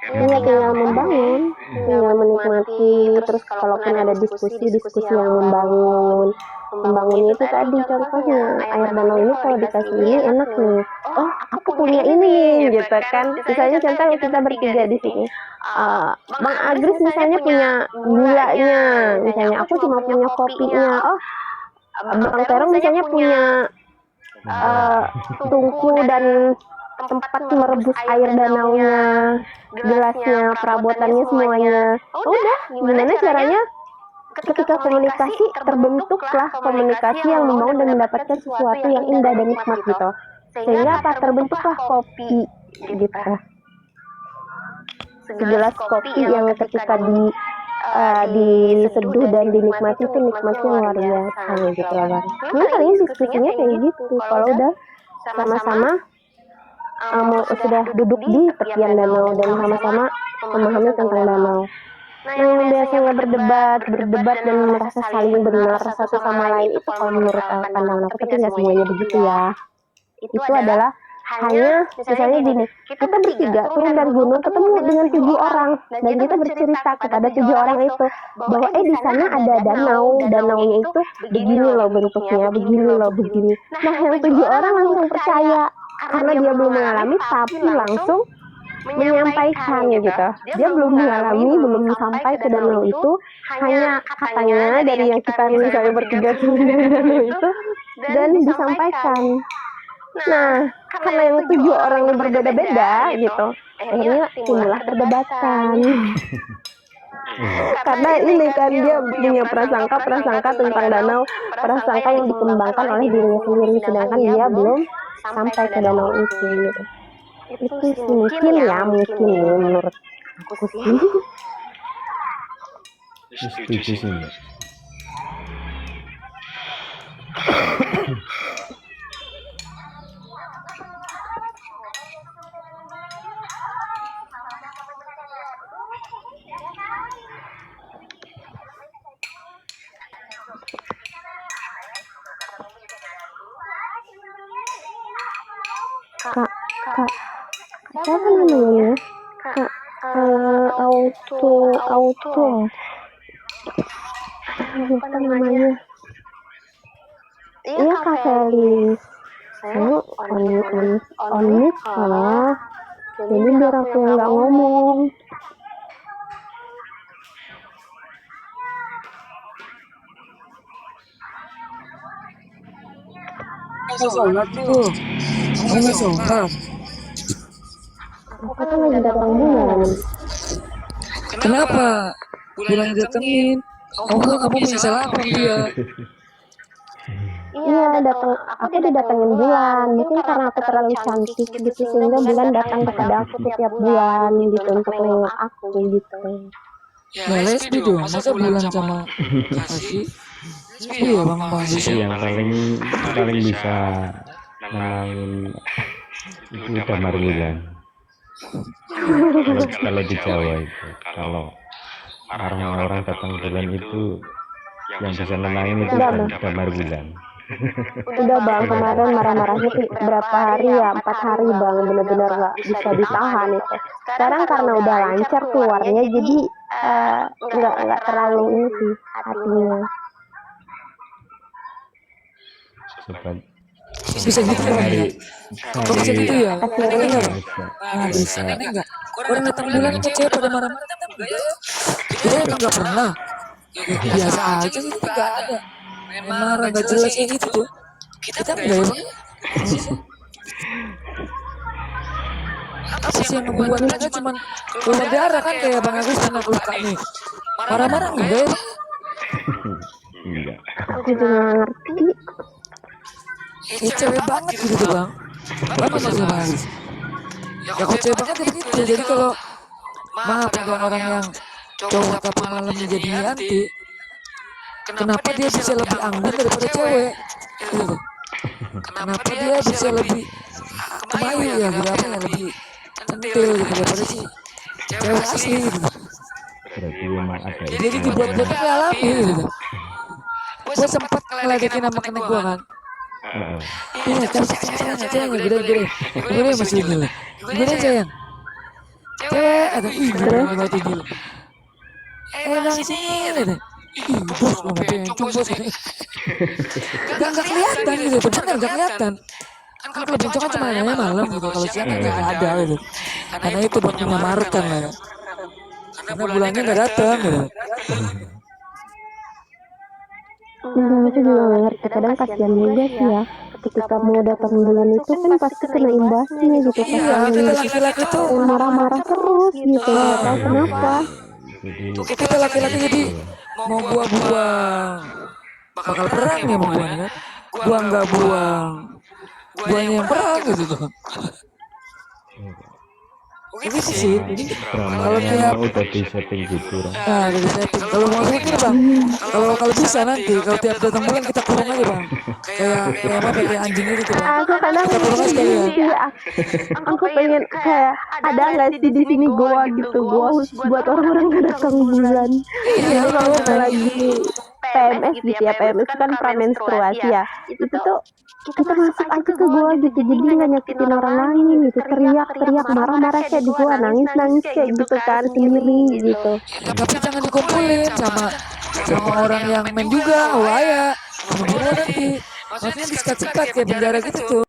Iya tinggal membangun, tinggal menikmati. Terus kalaupun ada diskusi yang membangun, membangunnya itu tadi contohnya air danau ini kalau dikasih ini enak nih. Oh, aku punya ini gitu kan. Misalnya contoh kita bertiga di sini. Bang Agris misalnya punya gulanya, misalnya aku cuma punya kopinya. Oh, Bang Terong misalnya punya tungku dan tempat merebus air danaunya, gelasnya, perabotannya semuanya. Udah, gimana caranya? Ketika komunikasi terbentuklah komunikasi yang membangun dan mendapatkan sesuatu yang indah dan nikmat gitu. Sehingga apa? Terbentuklah kopi gitu. Segelas kopi yang ketika diseduh dan dinikmati itu nikmatnya luar biasa gitu lah Bang. Memang kalian diskusinya kayak gitu. Kalau udah sama-sama sudah duduk di tepian danau dan sama-sama memahami tentang danau. Nah, yang biasanya berdebat dan merasa saling benar satu sama lain itu kalau menurut pandangan aku, tapi nggak semuanya begitu ya. Itu adalah hanya misalnya gini, kita bertiga turun dari gunung ketemu dengan 7 orang dan kita bercerita kepada 7 orang itu bahwa di sana ada danaunya itu begini loh bentuknya, begini. Nah, yang 7 orang langsung percaya karena dia belum mengalami tapi langsung menyampaikan gitu. Dia belum mengalami, belum sampai ke danau itu, hanya katanya dari yang kita misalnya bertiga turun dari danau itu dan disampaikan. Nah, karena yang 7 orang ini berbeda-beda gitu, akhirnya timbullah perdebatan. Karena ini kan dia punya prasangka tentang danau, prasangka yang dikembangkan oleh dirinya sendiri, sedangkan dia belum sampai ke danau itu gitu. Itu sih mungkin ya menurut aku sih. Setuju sih Mbak. Kak, siapa namanya? Kak, autum. Lupa namanya. Iya Kak Felis. Saya onik lah. Jadi biar aku yang nggak ngomong. Aku kan lagi datang bulan. Kenapa? Bulan datengin. Kamu punya salah apa dia? Iya, aku didatengin bulan. Mungkin karena aku terlalu cantik gitu sehingga bulan datang kepada aku setiap bulan gitu untuk nengok aku gitu. Ya lesbi dong, masa bulan sama kasih? Iya bang Itu yang paling bisa nenangin itu damar bulan. Kalau di Jawa itu, kalau orang-orang datang bulan itu yang bisa nenangin itu damar bulan. Udah bang, kemarin marah-marahnya berapa hari ya, 4 hari bang, bener-bener nggak bisa ditahan itu. Sekarang karena udah lancar keluarnya, jadi nggak terlalu ini sih hatinya. Bisa gitu kan ya? Kok bisa gitu ya? Enggak bisa. Enggak. Orang datang bulan aja cewek pada marah-marah datang enggak ya? Kita emang nggak pernah. Biasa aja sih, nggak ada. Marah nggak jelas kayak gitu tuh. Kita enggak ya bang? Apa sih yang membuat mereka cuman keluar darah kan kayak Bang Agus karena luka nih. Marah-marah enggak ya bang? Enggak. Aku juga nggak ngerti. Cewek banget gitu bang. Apa maksudnya Bang Agus? Ya kok cewek banget ya begitu. Jadi kalau maaf untuk orang yang cowok tapi malamnya jadi anti, kenapa dia bisa lebih anggun daripada cewek? Gitu. Kenapa dia bisa lebih kemayu ya berapa ya lebih centil gitu daripada si cewek asli gitu. Berarti memang ada. Jadi dibuat-buat alami gitu. Gue sempat ngeledekin sama kena gue kan. Iya, sayang, gede masih gila. Gede sayang. Cewek, ada ih, gede banget gila. Emang sini, ih bos mau bencong bos ini. Gak kelihatan gitu tuh, bener gak kelihatan. Kan kalau bencong kan cuma adanya malam gitu, kalau siang kan gak ada gitu. Karena itu buat menyamarkan lah ya. Karena bulannya gak datang gitu. Aku juga nggak ngerti, kadang kasihan juga sih ya. Ketika mau datang bulan itu kan pasti kena imbasnya gitu. Iya, kita laki-laki tuh Marah-marah terus gitu, nggak tahu kenapa. kita laki-laki jadi mau buang bakal perang ya mau buang kan, buang nggak buang buangnya yang perang gitu tuh. Ini sih kalau dramanya tiap udah di setting gitu Ram. nah dari setting kalau mau mikir bang, kalau bisa nanti kalau tiap datang bulan kita kurung aja bang, kayak apa kayak anjing itu bang, Aku kadang kita kurung aja sekalian. sih, aku pengen kayak ada nggak sih di sini goa gitu, goa khusus buat orang-orang gak datang bulan. Iya, Jadi kalau kita lagi PMS gitu ya, PMS kan pramenstruasi ya, itu tuh kita masuk aja ke goa gitu, jadi nggak nyakitin orang lain gitu, teriak-teriak, marah-marah kayak di goa, nangis-nangis kayak gitu kan sendiri gitu. Tapi jangan dikumpulin sama orang yang main juga, bahaya. Kemudian nanti, maksudnya disikat-sikat kayak penjara gitu tuh.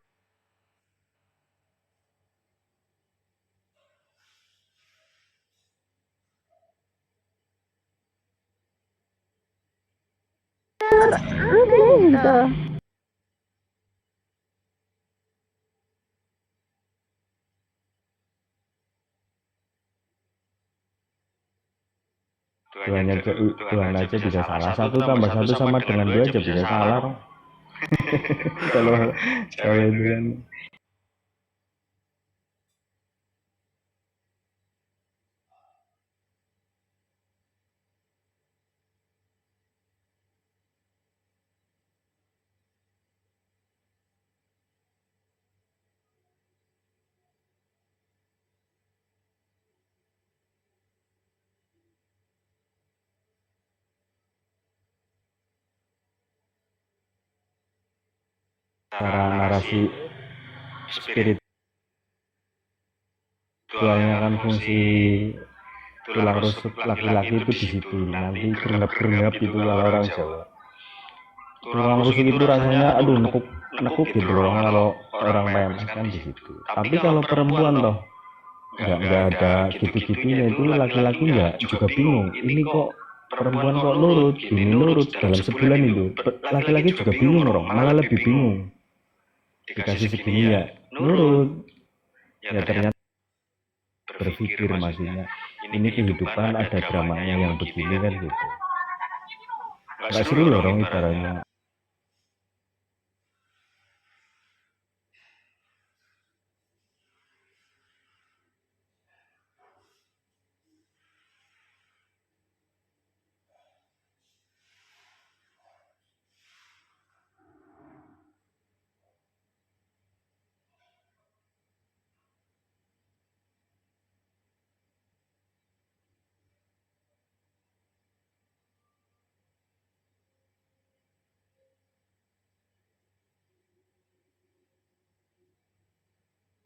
Gitu. Tuhan aja bisa salah, satu tambah satu sama dengan dua aja bisa salah Ram. kalau kalau itu kan cara narasi spiritualnya kan fungsi tulang rusuk laki-laki itu di situ, nanti gerengap-gerengap itu kalau orang Jawa. Tulang rusuk itu rasanya aduh nekuk gitu loh kalau orang PMS kan di situ. Tapi kalau perempuan loh nggak ada gitu-gitunya, itu laki-laki nggak juga bingung, ini kok perempuan kok nurut gini, nurut dalam sebulan itu laki-laki juga bingung loh, malah lebih bingung. Dikasih segini ya nurut, ya ternyata berpikir maksudnya ini kehidupan ada dramanya yang begini kan gitu, nggak seru loh orang ibaratnya.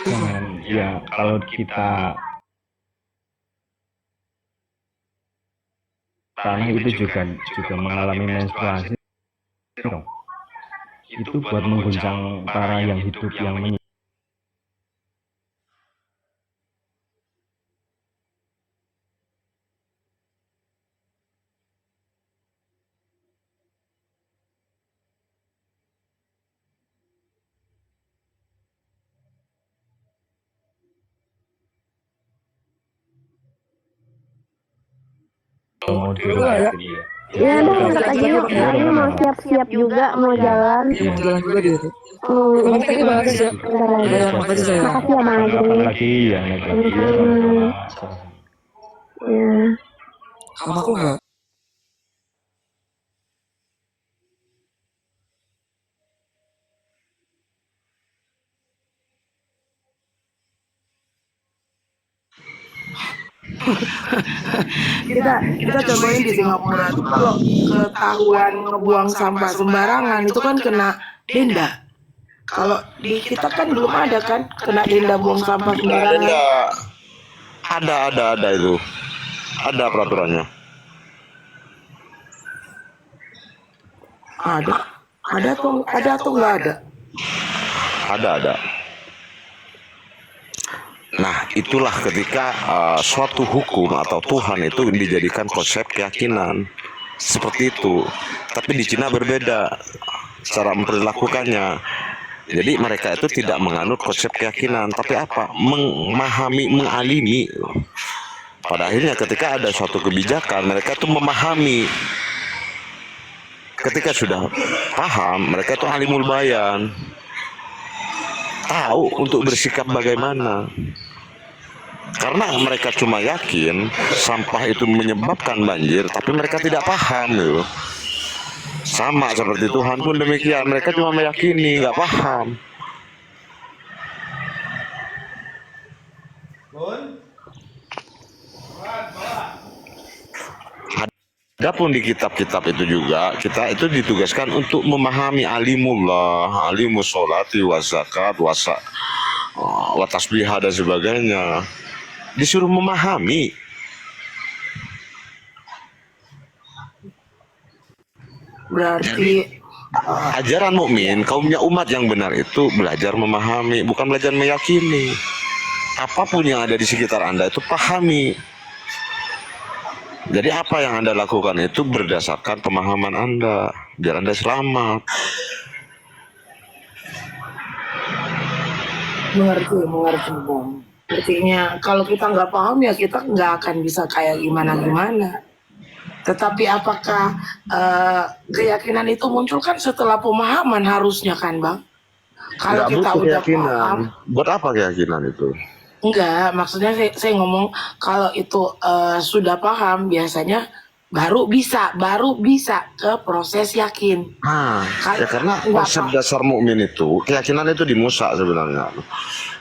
Jangan ya, kalau kita tanah itu juga mengalami menstruasi dong. Itu buat mengguncang para yang hidup yang mau dirubah gitu ya. Ya udah angkat aja yuk, ini mau siap-siap juga mau jalan. Mau jalan juga dia tuh. Bentar lagi. Makasih ya Bang Kapan Adri. lagi ya naik lagi ya sama-sama. Ya. Sama aku enggak? kita contohin di Singapura tuh kalau ketahuan ngebuang sampah sembarangan itu kan kena denda. Kalau di kita kan belum ada kan kena denda buang sampah sembarangan. Ada itu. Ada peraturannya. Ada atau nggak ada? Ada. Nah, itulah ketika suatu hukum atau Tuhan itu dijadikan konsep keyakinan seperti itu. Tapi di Cina berbeda cara memperlakukannya. Jadi mereka itu tidak menganut konsep keyakinan, tapi apa? Memahami, mengalimi. Pada akhirnya ketika ada suatu kebijakan, mereka itu memahami. Ketika sudah paham, mereka itu alimul bayan. Tahu untuk bersikap bagaimana. Karena mereka cuma yakin sampah itu menyebabkan banjir, tapi mereka tidak paham gitu. Sama seperti Tuhan pun demikian, mereka cuma meyakini, nggak paham. Adapun di kitab-kitab itu juga kita itu ditugaskan untuk memahami alimullah, alimus sholati wa zakat wa tasbihah dan sebagainya. Disuruh memahami. Berarti ajaran mukmin, kaumnya umat yang benar itu belajar memahami, bukan belajar meyakini. Apapun yang ada di sekitar Anda itu pahami. Jadi apa yang Anda lakukan itu berdasarkan pemahaman Anda, biar Anda selamat. mengerti Bang. Artinya kalau kita nggak paham ya kita nggak akan bisa kayak gimana. Tetapi apakah keyakinan itu muncul kan setelah pemahaman harusnya kan Bang? Kalau kita udah paham. Buat apa keyakinan itu? Enggak, maksudnya saya ngomong kalau itu sudah paham biasanya baru bisa ke proses yakin. Ya karena konsep dasar mukmin itu, keyakinan itu di Musa sebenarnya.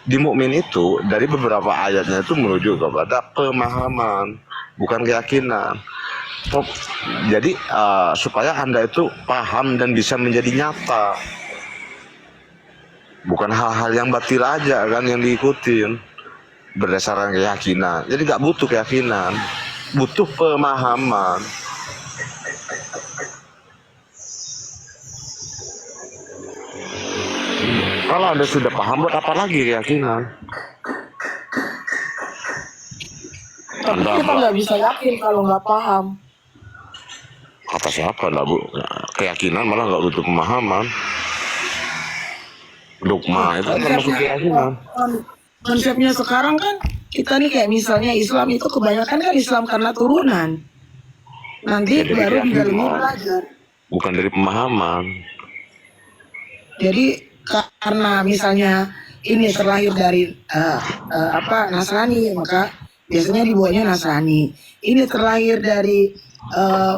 Di mukmin itu dari beberapa ayatnya itu menuju kepada pemahaman, bukan keyakinan. Jadi supaya Anda itu paham dan bisa menjadi nyata. Bukan hal-hal yang batil aja kan yang diikutin berdasarkan keyakinan. Jadi nggak butuh keyakinan, butuh pemahaman. Kalau Anda sudah paham, buat apa lagi keyakinan? Kita nggak bisa yakin kalau nggak paham. Kata siapa lah Bu? Keyakinan malah nggak butuh pemahaman. Dogma itu termasuk keyakinan. Konsepnya sekarang kan kita nih kayak misalnya Islam itu kebanyakan kan Islam karena turunan. Nanti Ya, baru dalamnya belajar. Bukan dari pemahaman. Jadi karena misalnya ini terlahir dari Nasrani, maka biasanya dibuatnya Nasrani. Ini terlahir dari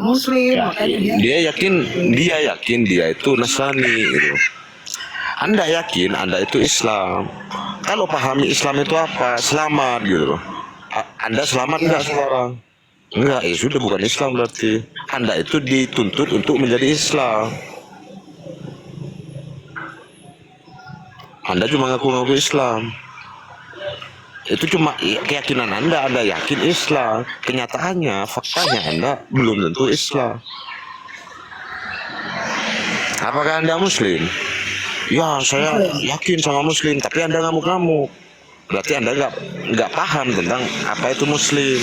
Muslim, maka Dia yakin dia itu Nasrani gitu. Anda yakin Anda itu Islam. Kalau pahami Islam itu apa? Selamat gitu loh. Anda selamat enggak sekarang? Enggak, ya sudah bukan Islam berarti. Anda itu dituntut untuk menjadi Islam. Anda cuma ngaku-ngaku Islam. Itu cuma keyakinan Anda yakin Islam. Kenyataannya, faktanya Anda belum tentu Islam. Apakah Anda Muslim? Ya, saya yakin sama Muslim, tapi Anda ngamuk-ngamuk. Berarti Anda nggak paham tentang apa itu Muslim.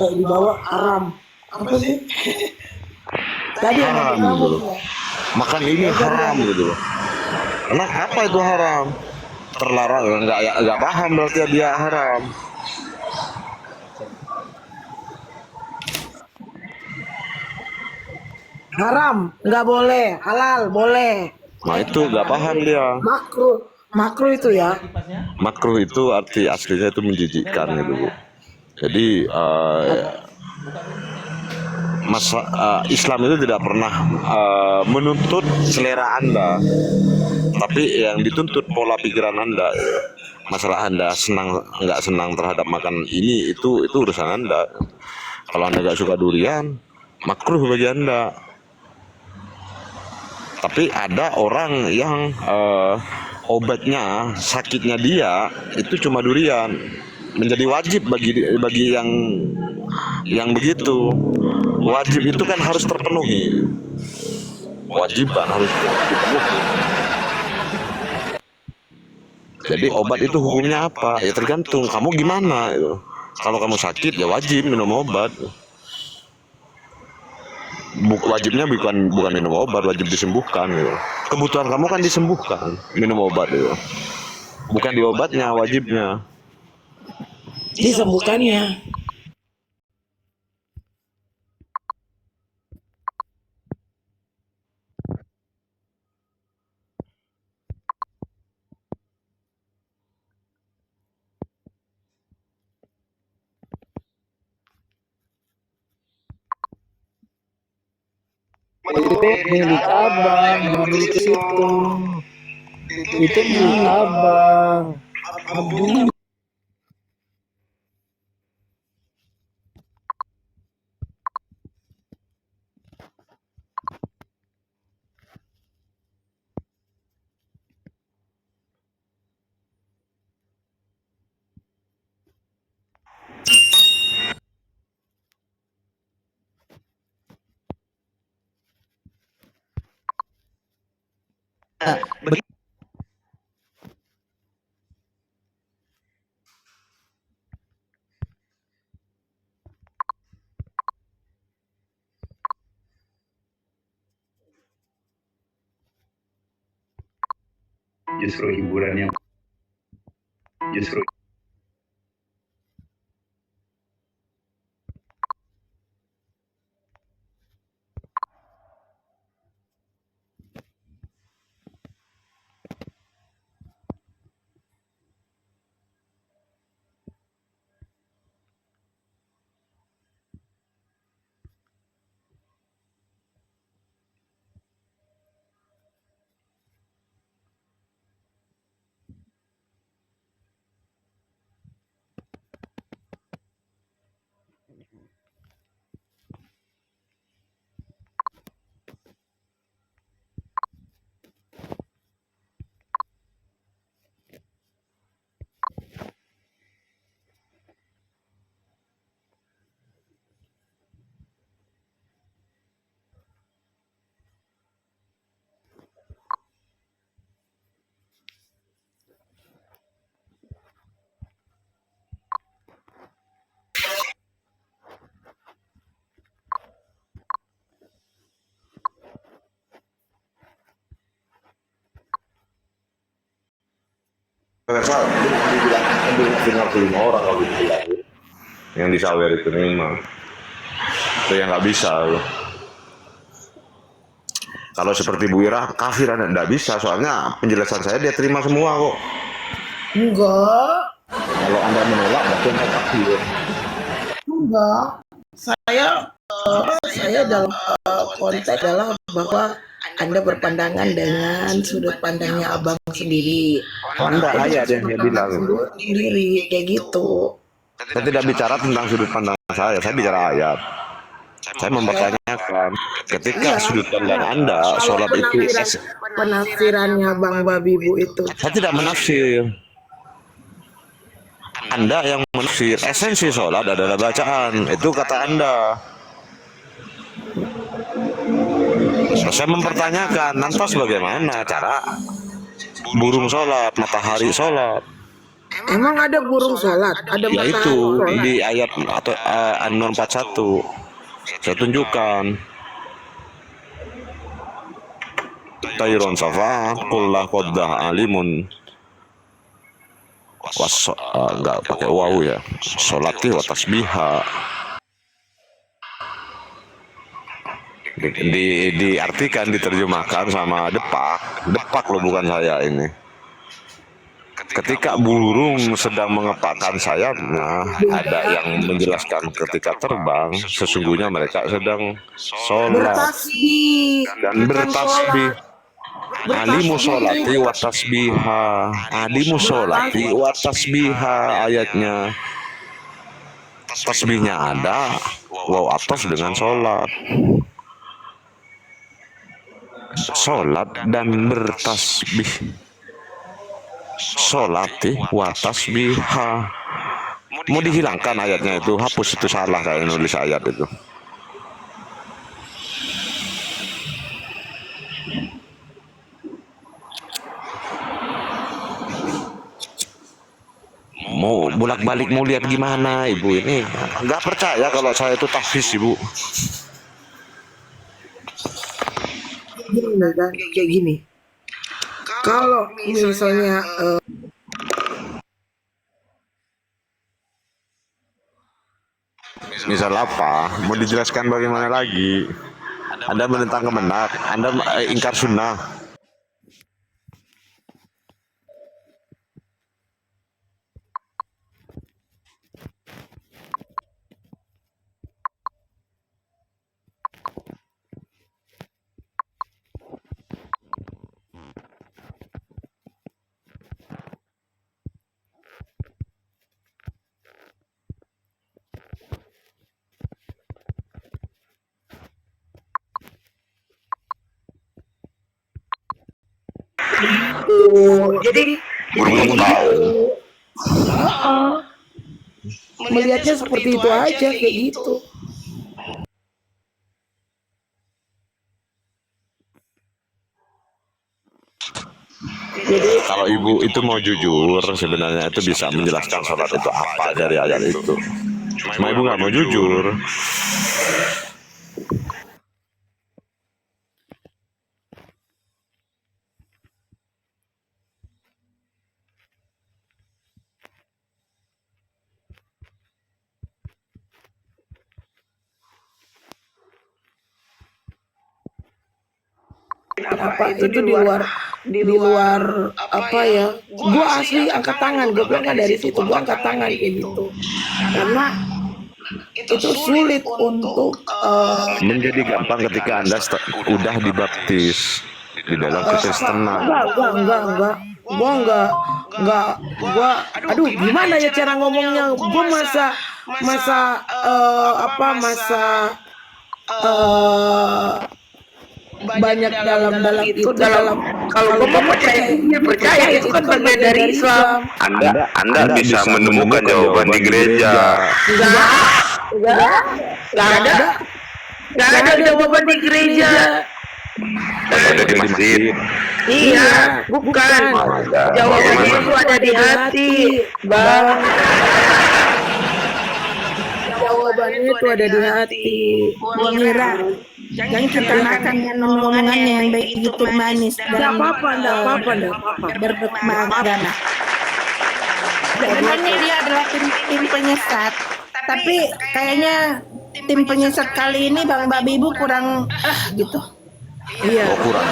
kayak dibawa haram. Apa sih? Tadi Haram gitu loh. Makan ini haram gitu loh. Nah, apa itu haram? Terlarang, nggak paham berarti dia haram. Haram, nggak boleh. Halal, boleh. Nah itu nggak paham dia. Makruh itu ya. Makruh itu arti aslinya itu menjijikkan gitu Bu. Jadi Islam itu tidak pernah menuntut selera Anda, tapi yang dituntut pola pikiran Anda. Masalah Anda nggak senang terhadap makan ini itu urusan Anda. Kalau Anda nggak suka durian, makruh bagi Anda. Tapi ada orang yang obatnya sakitnya dia itu cuma durian, menjadi wajib bagi yang begitu. Wajib itu kan harus terpenuhi, kewajiban harus dipenuhi. Jadi obat itu hukumnya apa? Ya tergantung kamu gimana itu. Kalau kamu sakit ya wajib minum obat. Wajibnya bukan minum obat, wajib disembuhkan gitu. Kebutuhan kamu kan disembuhkan, minum obat itu. Bukan di obatnya, wajibnya. Disembuhkannya. Itu milik abang, dulu ke situ. Itu milik abang. Abang. Justru hiburan yang justru Dengar kelima orang kalau dibilang yang disawer itu memang itu yang nggak bisa loh. Kalau seperti Bu Ira kafir Anda nggak bisa, soalnya penjelasan saya dia terima semua kok. Enggak. Kalau Anda menolak berarti Anda kafir. Enggak. Saya dalam konteks adalah bahwa Anda berpandangan dengan sudut pandangnya abang sendiri. Anda ayat yang dia bilang Sendiri kayak gitu. saya tidak bicara tentang sudut pandang saya bicara ayat. Saya mempertanyakan ketika sudut pandang Anda sholat itu Penafsirannya Bang Babi Bu itu. saya tidak menafsir. Anda yang menafsir esensi sholat adalah bacaan, itu kata Anda. Saya mempertanyakan, lantas bagaimana cara burung sholat, matahari sholat? Emang ada burung sholat? Ada Ya matahari itu sholat? di ayat atau An-Nur 41 saya tunjukkan. Tayron safa kullah qaddah alimun enggak pakai waw ya, sholati wa tasbiha. Diartikan, diterjemahkan sama depak lo, bukan saya ini. Ketika burung sedang mengepakkan sayapnya, ada yang menjelaskan ketika terbang sesungguhnya mereka sedang sholat dan bertasbih. Alimu sholati wa tasbiha, alimu sholati wa tasbiha, ayatnya. Tasbihnya ada, waw atas dengan sholat. Sholat dan bertasbih. sholati wa tasbiha. Mau dihilangkan ayatnya itu, hapus itu, salah kayak nulis ayat itu. Mau bolak-balik mau lihat gimana ibu ini? Nggak percaya kalau saya itu tahfiz ibu. Gini kan, kayak gini. Kalau misalnya Misal apa? Mau dijelaskan bagaimana lagi? Anda menentang kemenak, Anda ingkar sunnah. jadi Belum tahu. melihatnya seperti itu aja, kayak gitu. Jadi kalau ibu itu mau jujur, sebenarnya itu bisa menjelaskan sholat itu apa dari ayat itu. Cuma ibu nggak mau jujur. Apa itu di luar apa ya, gua asli angkat tangan, gua bilang kan dari situ gua angkat tangan kayak gitu, karena itu sulit untuk Menjadi gampang ketika Anda udah dibaptis di dalam kekristenan. gua aduh gimana ya cara ngomongnya, gua masa banyak dalam itu dalam kalau gue mau percaya itu kan bagian dari Islam. Anda bisa menemukan jawaban di gereja. Nggak ada jawaban di gereja. Ada di masjid. Iya, bukan. Jawabannya itu ada di hati, Bang. Jawabannya itu ada di hati. Gua ngira jangan kita makan omongannya yang begitu manis Nggak apa-apa. bermakna. Sebenarnya dia adalah tim penyesat, tapi kayaknya tim penyesat kali ini Bang Babi Ibu kurang gitu. Iya. Kurang.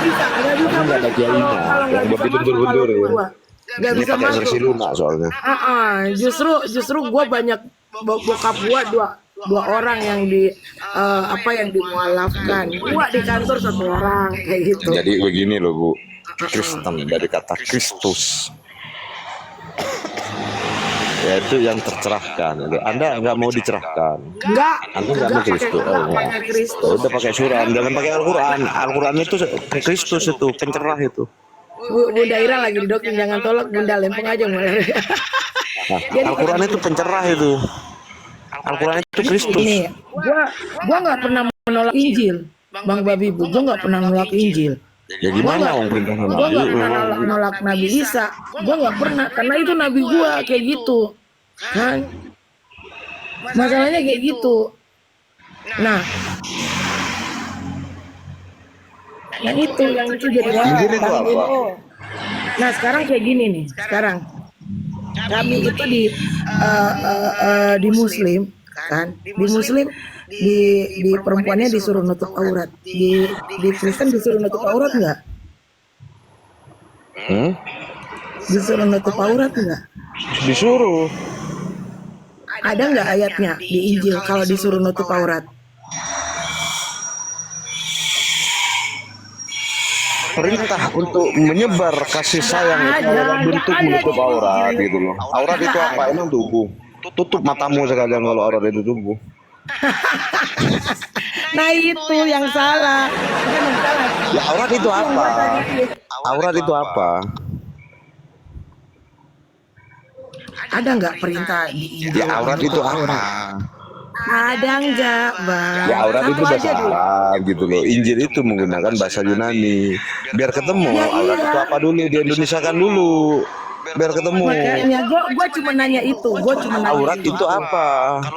Nggak ada kiainya. Yang begitu mundur-mundur ya. Nggak bisa Pakai masuk. versi lunak soalnya. Justru gua banyak bokap gua dua orang yang yang dimualafkan. Gua di kantor satu orang kayak gitu. Jadi begini loh Bu, Kristen dari kata Kristus, yaitu yang tercerahkan. Anda nggak mau dicerahkan. Anda nggak mau Kristus. pakai Kristus. Udah pakai surat, jangan pakai Al-Quran. Al-Quran itu Kristus itu pencerah itu. Bunda Ira lagi didoktrin, jangan tolak, Bunda lempeng aja mulai. Nah, Al-Quran itu pencerah itu. Al-Quran itu Kristus. Ini, gua nggak pernah menolak Injil, Bang Babi Bu. Gua nggak pernah menolak Injil. Ya gimana orang perintah Gua nggak pernah nolak Nabi Isa. Gua nggak pernah, karena itu Nabi gua kayak gitu, kan? Masalahnya kayak gitu. Nah, yang itu jadi Injil itu apa? Nah sekarang kayak gini nih. Sekarang kami itu di Muslim kan, di Muslim di perempuannya disuruh nutup aurat, di Kristen disuruh nutup aurat nggak? Disuruh nutup aurat nggak? Disuruh. Ada nggak ayatnya di Injil kalau disuruh nutup aurat? Perintah untuk menyebar kasih sayang itu dalam bentuk menutup aurat gitu loh. Aurat itu apa? Emang tubuh. Tutup matamu sekalian kalau aurat itu tubuh. Nah itu yang salah. Bukan yang salah. Ya aurat itu apa? Aurat itu apa? Ada nggak perintah di Injil? Ya aurat itu apa? Ada nggak, Bang? Ya aurat Satu itu bahasa aja dulu. Arab gitu loh. Injil itu menggunakan bahasa Yunani. Biar ketemu Ya aurat itu iya. apa dulu, di Indonesia kan dulu. Biar ketemu. Makanya gua cuma nanya itu. Aurat itu apa?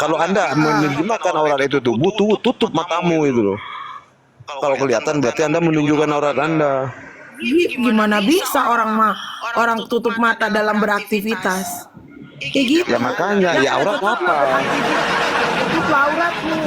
Kalau Anda menerjemahkan aurat itu tuh butuh tutup matamu itu loh. Kalau kelihatan berarti Anda menunjukkan aurat Anda. Gimana bisa orang tutup mata dalam beraktivitas? Kayak gitu. Ya makanya, ya aurat apa? Itu aurat